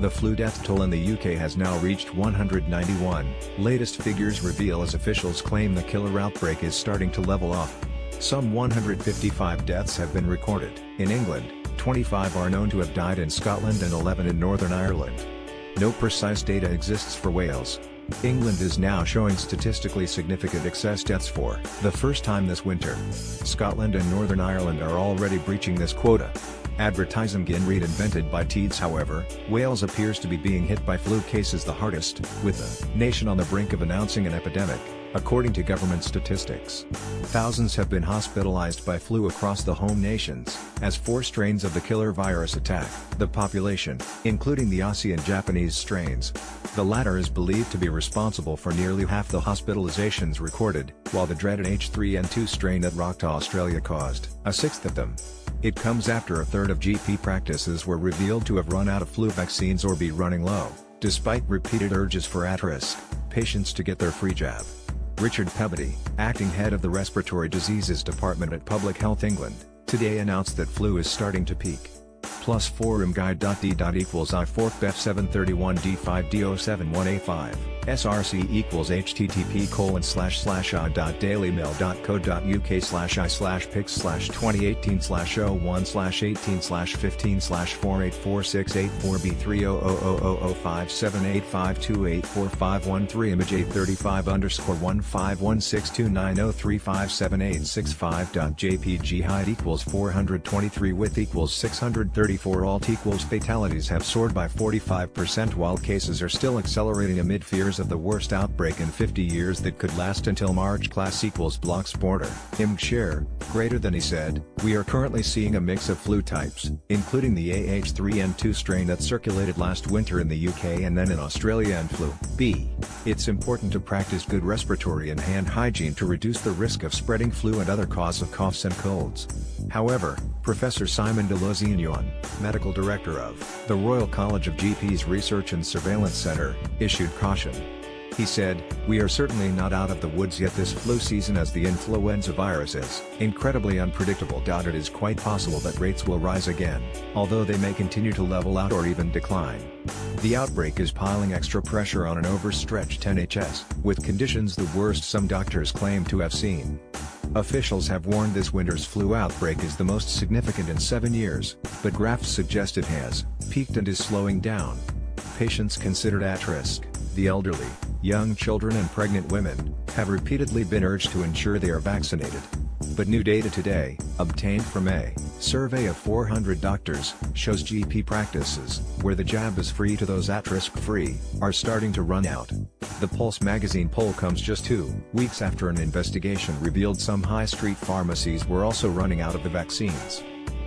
The flu death toll in the UK has now reached 191. Latest figures reveal as officials claim the killer outbreak is starting to level off. Some 155 deaths have been recorded. In England, 25 are known to have died in Scotland and 11 in Northern Ireland. No precise data exists for Wales. England is now showing statistically significant excess deaths for the first time this winter. Scotland and Northern Ireland are already breaching this quota. Advertising again reinvented by Teeds. However, Wales appears to be being hit by flu cases the hardest, with the nation on the brink of announcing an epidemic, according to government statistics. Thousands have been hospitalized by flu across the home nations, as 4 strains of the killer virus attack the population, including the Aussie and Japanese strains. The latter is believed to be responsible for nearly half the hospitalizations recorded, while the dreaded H3N2 strain that rocked Australia caused a sixth of them. It comes after a third of GP practices were revealed to have run out of flu vaccines or be running low, despite repeated urges for at-risk patients to get their free jab. Richard Peabody, acting head of the Respiratory Diseases Department at Public Health England, today announced that flu is starting to peak. Plus forum guide.d. equals I4BEF731D5D071A5, SRC equals http://.dailymail.co.uk/i/pics/2018/001/18/480005785284513 image 835_16290357865.jpg height equals 423 width equals 634 alt equals fatalities have soared by 45% while cases are still accelerating amid fears of the worst outbreak in 50 years that could last until March. Class equals blocks border. Share, greater than. He said, "We are currently seeing a mix of flu types, including the AH3N2 strain that circulated last winter in the UK and then in Australia and flu B. It's important to practice good respiratory and hand hygiene to reduce the risk of spreading flu and other causes of coughs and colds." However, Professor Simon de Lozignan, medical director of the Royal College of GPs Research and Surveillance Centre, issued caution. He said, "We are certainly not out of the woods yet this flu season as the influenza virus is incredibly unpredictable. It is quite possible that rates will rise again, although they may continue to level out or even decline. The outbreak is piling extra pressure on an overstretched NHS, with conditions the worst some doctors claim to have seen." Officials have warned this winter's flu outbreak is the most significant in 7 years, but graphs suggest it has peaked and is slowing down. Patients considered at risk, the elderly, young children and pregnant women, have repeatedly been urged to ensure they are vaccinated. But new data today, obtained from a survey of 400 doctors, shows GP practices, where the jab is free to those at risk free, are starting to run out. The Pulse magazine poll comes just 2 weeks after an investigation revealed some high street pharmacies were also running out of the vaccines.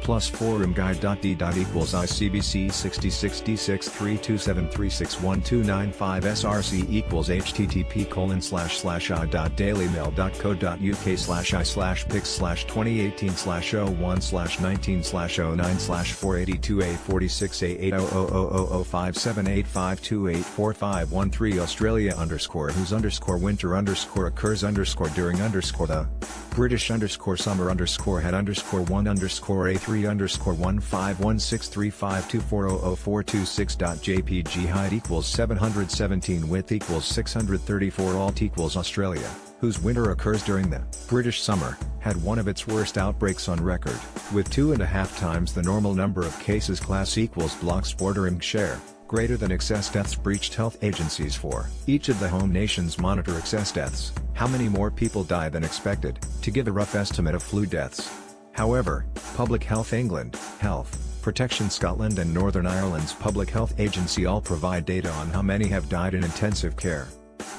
Plus forum guide.d. equals ICBC 66D6327361295 SRC equals http://dailymail.co.uk/pics/2018/019/482A46A0005785284513 Australia _whose_winter_during_the British_summer_had_1-153_151635240046.jpg height equals 717 width equals 634 alt equals Australia, whose winter occurs during the British summer, had one of its worst outbreaks on record, with 2.5 times the normal number of cases. Class equals blocks border. Share, greater than excess deaths. Breached health agencies for each of the home nations monitor excess deaths, how many more people die than expected, to give a rough estimate of flu deaths. However, Public Health England, Health Protection Scotland and Northern Ireland's Public Health Agency all provide data on how many have died in intensive care.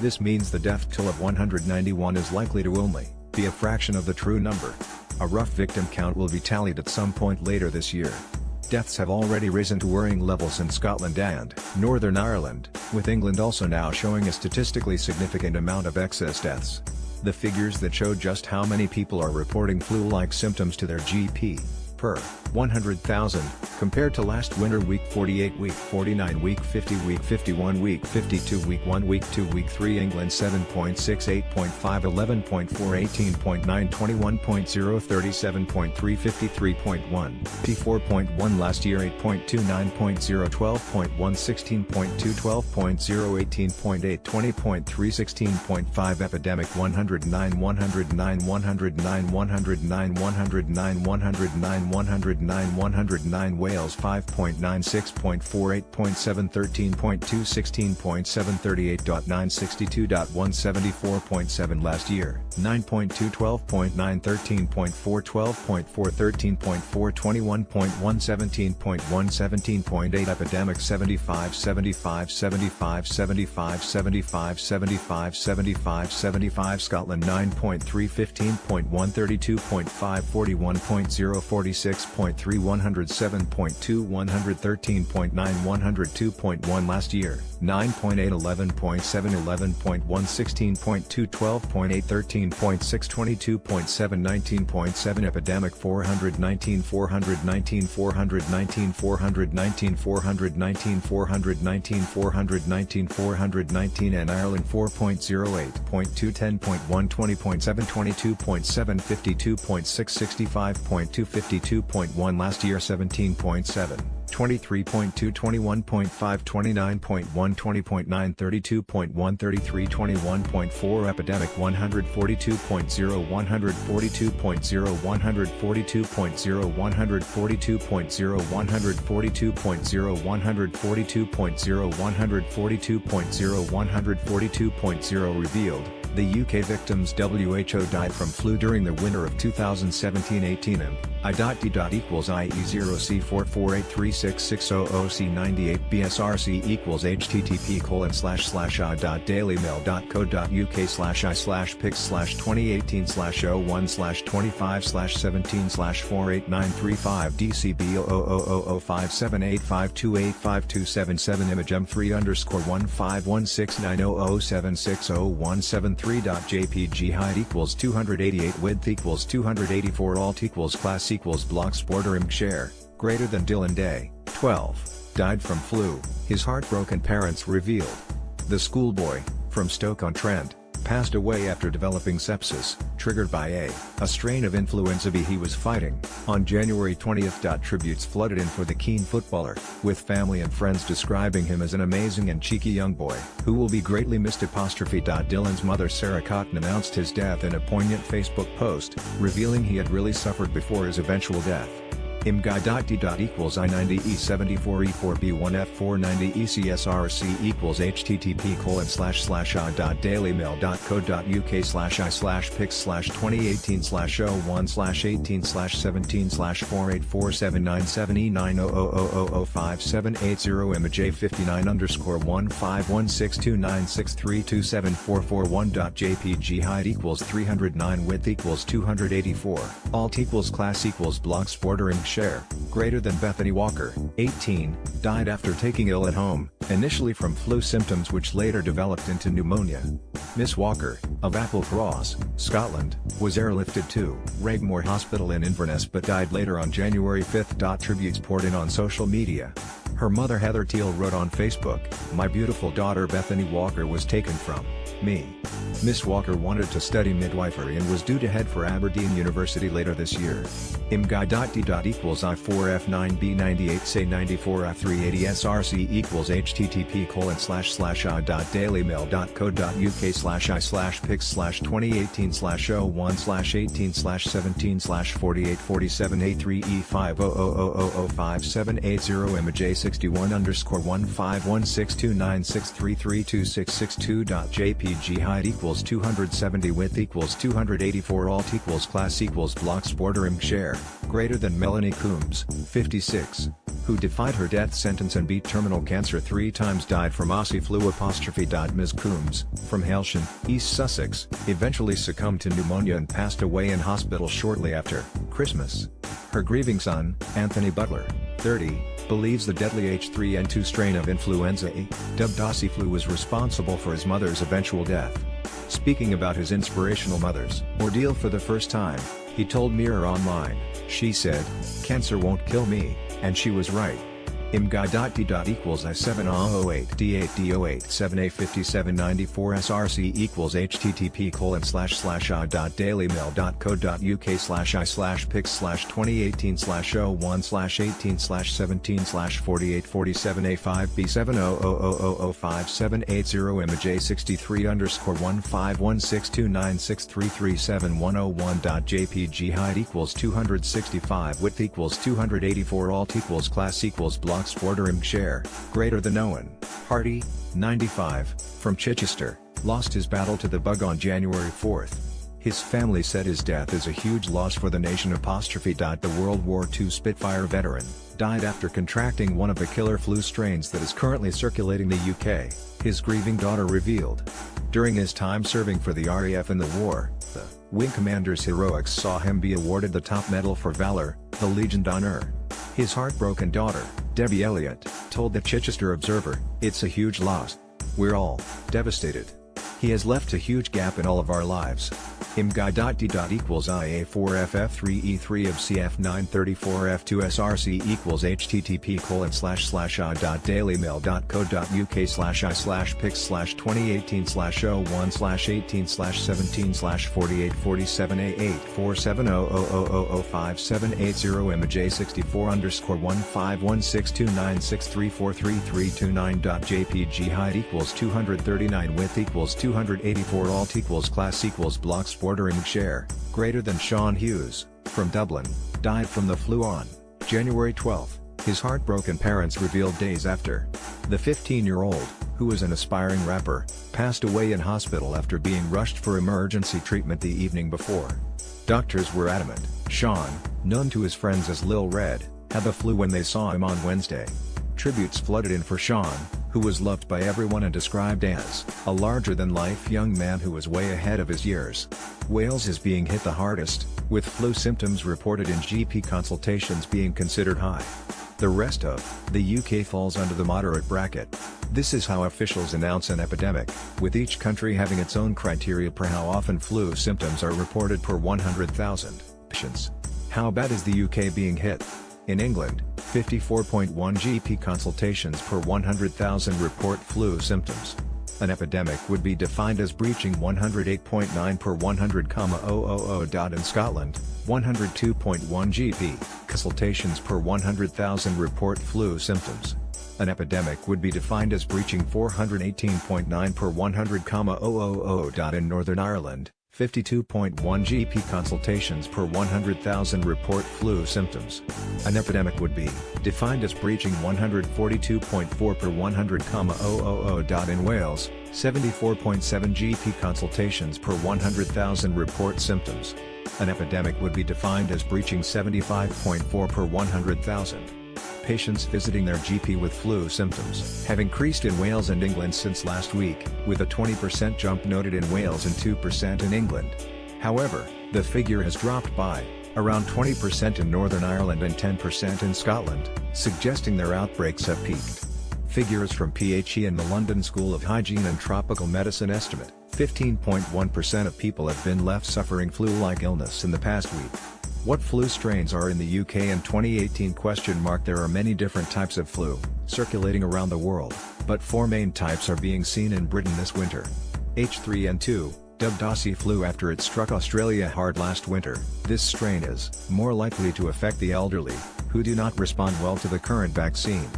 This means the death toll of 191 is likely to only be a fraction of the true number. A rough victim count will be tallied at some point later this year. Deaths have already risen to worrying levels in Scotland and Northern Ireland, with England also now showing a statistically significant amount of excess deaths. The figures that show just how many people are reporting flu-like symptoms to their GP per 100,000, compared to last winter week 48 week 49 week 50 week 51 week 52 week 1 week 2 week 3 England 7.6 8.5 11.4 18.9 21.0 37.3 53.1 P 4.1 last year 8.2 9.0 12.1 16.2 12.0 18.8 20.3 16.5 Epidemic 109 109 109 109 109 109 109 109 Wales 5.9 6.4 8.7 13.2 16.7 38.9 62.1 74.7 last year 9.2 12.9 13.4 12.4 13.4 21.1 17.1 17.8 Epidemic 75 75 75 75 75 75 75 75 Scotland 9.3 15.1 32.5 41.0 46.3 107.2 113.9 102.1 last year 9.8 11.7 11.1 16.2 12.8 13.6 22.7 19.7 Epidemic 419 419 419 419 419 419 419 419 and Ireland 4.08 .2 10.1 20.7 22.7 52.6 65.2 52.1 last year 17.7 23.2 21.5 29.1 20.9 32.1 33 21.4 Epidemic 142.0 142.0 142.0 142.0 142.0 142.0 142.0 142.0 revealed. The UK victims WHO died from flu during the winter of 2017-18 and I.D. equals IE0C44836600C98 BSRC equals http://dailymail.co.uk/i/pics/2818/01/25/17/48935 DCB 0000578528527 Image M3_1516900760173.jpg height equals 288 width equals 284 alt equals class equals blocks border img share, greater than Dylan Day, 12, died from flu, his heartbroken parents revealed. The schoolboy, from Stoke-on-Trent, passed away after developing sepsis, triggered by a strain of influenza B he was fighting, on January 20. Tributes flooded in for the keen footballer, with family and friends describing him as an amazing and cheeky young boy, who will be greatly missed. Dylan's mother Sarah Cotton announced his death in a poignant Facebook post, revealing he had really suffered before his eventual death. imguy.d. equals I90E74B1F490ECSRC equals http://.dailymail.co.uk/pics/2018/01618/4847979E9000578 image A59_1516296327441.jpg height equals 309 width equals 284 alt equals class equals blocks border img share, greater than Bethany Walker, 18, died after taking ill at home, initially from flu symptoms which later developed into pneumonia. Miss Walker, of Applecross, Scotland, was airlifted to Regmore Hospital in Inverness but died later on January 5. Tributes poured in on social media. Her mother Heather Teal wrote on Facebook, "My beautiful daughter Bethany Walker was taken from me." Miss Walker wanted to study midwifery and was due to head for Aberdeen University later this year. imguy.d. equals I4F9B98C94F380SRC equals http://.dailymail.co.uk/pics/2818/01618/4847A3E50000578 image A61_1516296332662.jpg height equals 270 width equals 284 alt equals class equals blocks border img share, greater than Melanie Coombs, 56, who defied her death sentence and beat terminal cancer 3 times died from Aussie flu. Ms. Coombs, from Hailsham, East Sussex, eventually succumbed to pneumonia and passed away in hospital shortly after Christmas. Her grieving son, Anthony Butler, 30, believes the deadly H3N2 strain of influenza A, dubbed Aussie flu, was responsible for his mother's eventual death. Speaking about his inspirational mother's ordeal for the first time, he told Mirror Online, She said, "Cancer won't kill me," and she was right. IMGA.D. equals I70088D08785794 SRC equals http://.dailymail.co.uk/pix/2018/01618/4847A5B700005780 imj63_1516296337101.jpg height equals 265 width equals 284 alt equals class equals blocks border img share, greater than Owen Hardy, 95, from Chichester, lost his battle to the bug on January 4. His family said his death is a huge loss for the nation. The World War II Spitfire veteran died after contracting one of the killer flu strains that is currently circulating the UK, his grieving daughter revealed. During his time serving for the RAF in the war, the wing commander's heroics saw him be awarded the top medal for valor, the Legion d'Honneur. His heartbroken daughter, Debbie Elliott, told the Chichester Observer, "It's a huge loss. We're all devastated. He has left a huge gap in all of our lives." IMGA.D. equals IA4FF3E3 of CF934F2 SRC equals http://.dailymail.co.uk/pix/2018/01618/18/17/484700005780 imj641516243329.jpg height equals 239 width equals 284 alt equals class equals blocks border img share, greater than Sean Hughes, from Dublin, died from the flu on January 12, his heartbroken parents revealed days after. The 15-year-old, who was an aspiring rapper, passed away in hospital after being rushed for emergency treatment the evening before. Doctors were adamant Sean, known to his friends as Lil Red, had the flu when they saw him on Wednesday. Tributes flooded in for Sean, who was loved by everyone and described as a larger-than-life young man who was way ahead of his years. Wales is being hit the hardest, with flu symptoms reported in GP consultations being considered high. The rest of the UK falls under the moderate bracket. This is how officials announce an epidemic, with each country having its own criteria per how often flu symptoms are reported per 100,000 patients. How bad is the UK being hit? In England, 54.1 GP consultations per 100,000 report flu symptoms. An epidemic would be defined as breaching 108.9 per 100,000. In Scotland, 102.1 GP consultations per 100,000 report flu symptoms. An epidemic would be defined as breaching 418.9 per 100,000. In Northern Ireland, 52.1 GP consultations per 100,000 report flu symptoms. An epidemic would be defined as breaching 142.4 per 100,000. In Wales, 74.7 GP consultations per 100,000 report symptoms. An epidemic would be defined as breaching 75.4 per 100,000. Patients visiting their GP with flu symptoms have increased in Wales and England since last week, with a 20% jump noted in Wales and 2% in England. However, the figure has dropped by around 20% in Northern Ireland and 10% in Scotland, suggesting their outbreaks have peaked. Figures from PHE and the London School of Hygiene and Tropical Medicine estimate 15.1% of people have been left suffering flu-like illness in the past week. What flu strains are in the UK in 2018? There are many different types of flu circulating around the world, but four main types are being seen in Britain this winter. H3N2, dubbed Aussie flu after it struck Australia hard last winter. This strain is more likely to affect the elderly, who do not respond well to the current vaccine.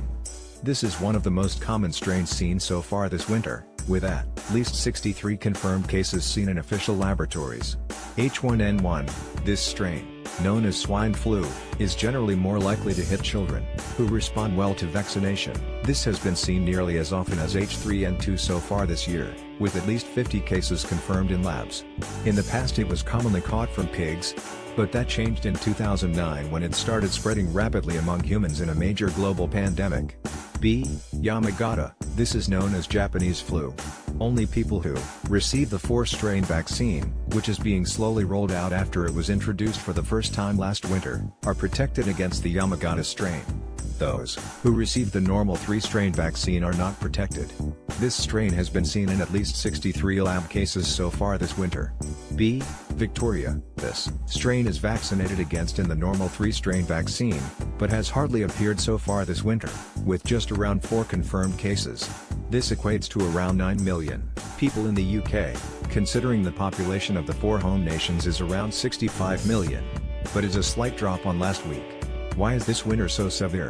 This is one of the most common strains seen so far this winter, with at least 63 confirmed cases seen in official laboratories. H1N1, this strain, known as swine flu, is generally more likely to hit children, who respond well to vaccination. This has been seen nearly as often as H3N2 so far this year, with at least 50 cases confirmed in labs. In the past it was commonly caught from pigs, but that changed in 2009 when it started spreading rapidly among humans in a major global pandemic. B. Yamagata, this is known as Japanese flu. Only people who receive the 4-strain vaccine, which is being slowly rolled out after it was introduced for the first time last winter, are protected against the Yamagata strain. Those who receive the normal 3-strain vaccine are not protected. This strain has been seen in at least 63 lab cases so far this winter. B. Victoria. This strain is vaccinated against in the normal 3-strain vaccine, but has hardly appeared so far this winter, with just around 4 confirmed cases. This equates to around 9 million people in the UK, considering the population of the 4 home nations is around 65 million. But is a slight drop on last week. Why is this winter so severe?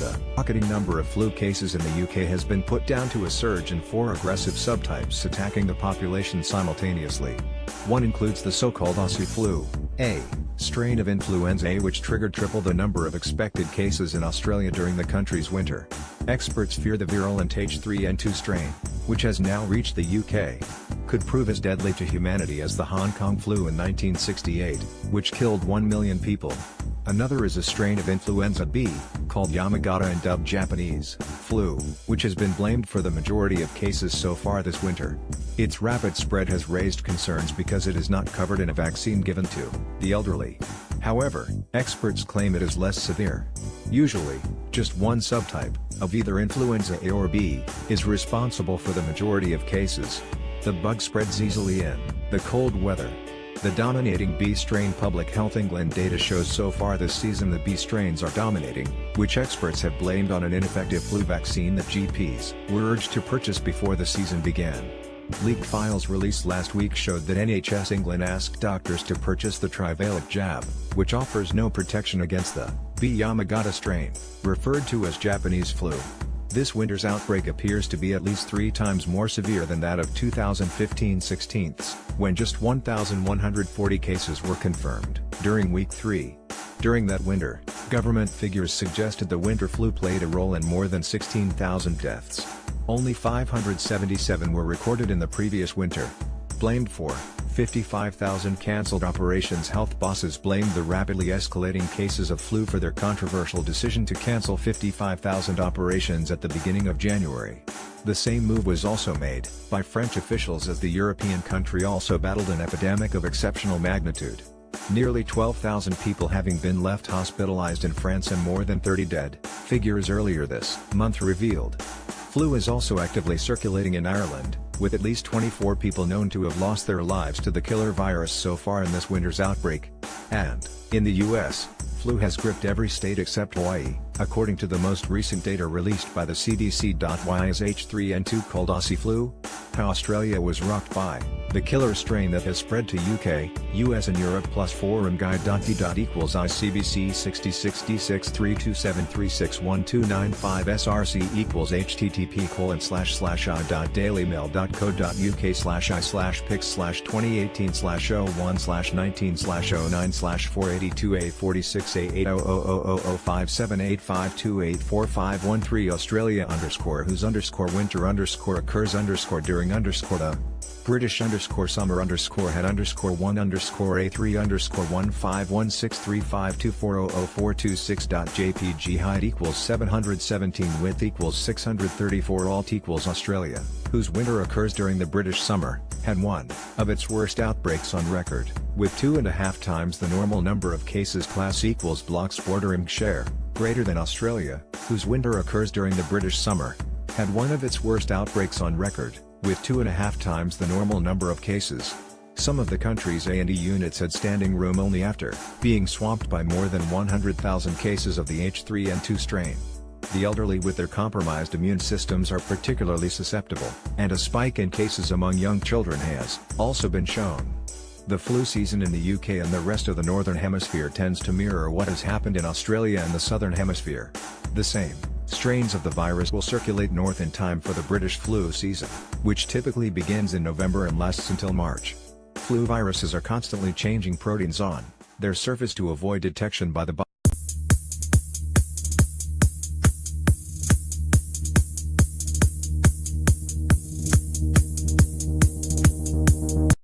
The rocketing number of flu cases in the UK has been put down to a surge in 4 aggressive subtypes attacking the population simultaneously. One includes the so-called Aussie flu, A strain of influenza A, which triggered triple the number of expected cases in Australia during the country's winter. Experts fear the virulent H3N2 strain, which has now reached the UK, could prove as deadly to humanity as the Hong Kong flu in 1968, which killed 1 million people. Another is a strain of influenza B, called Yamagata and dubbed Japanese flu, which has been blamed for the majority of cases so far this winter. Its rapid spread has raised concerns because it is not covered in a vaccine given to the elderly. However, experts claim it is less severe. Usually, just one subtype, of either influenza A or B, is responsible for the majority of cases. The bug spreads easily in the cold weather. The dominating B strain. Public Health England data shows so far this season the B strains are dominating, which experts have blamed on an ineffective flu vaccine that GPs were urged to purchase before the season began. Leaked files released last week showed that NHS England asked doctors to purchase the trivalent jab, which offers no protection against the B Yamagata strain, referred to as Japanese flu. This winter's outbreak appears to be at least 3 times more severe than that of 2015-16, when just 1,140 cases were confirmed during week 3. During that winter, government figures suggested the winter flu played a role in more than 16,000 deaths. Only 577 were recorded in the previous winter. Blamed for 55,000 cancelled operations. Health bosses blamed the rapidly escalating cases of flu for their controversial decision to cancel 55,000 operations at the beginning of January. The same move was also made by French officials as the European country also battled an epidemic of exceptional magnitude. Nearly 12,000 people having been left hospitalized in France and more than 30 dead, figures earlier this month revealed. Flu is also actively circulating in Ireland, with at least 24 people known to have lost their lives to the killer virus so far in this winter's outbreak. And, in the US, flu has gripped every state except Hawaii, according to the most recent data released by the CDC. Why is H3N2 called Aussie flu? How Australia was rocked by the killer strain that has spread to UK, US and Europe. Plus forum guide. D equals ICBC 66D6327361295 SRC equals http://.dailymail.co.uk/2018/001/19/009/482A46A0005785284513 Australia_winter_occurs_during_the British _summer_head_1A3_151635240042.jpg height equals 717 width equals 634 alt equals Australia, whose winter occurs during the British summer, had one of its worst outbreaks on record, with 2.5 times the normal number of cases. Class equals blocks bordering share, greater than Australia, whose winter occurs during the British summer, had one of its worst outbreaks on record, with 2.5 times the normal number of cases. Some of the country's A&E units had standing room only after being swamped by more than 100,000 cases of the H3N2 strain. The elderly with their compromised immune systems are particularly susceptible, and a spike in cases among young children has also been shown. The flu season in the UK and the rest of the Northern Hemisphere tends to mirror what has happened in Australia and the Southern Hemisphere. The same strains of the virus will circulate north in time for the British flu season, which typically begins in November and lasts until March. Flu viruses are constantly changing proteins on their surface to avoid detection by the body.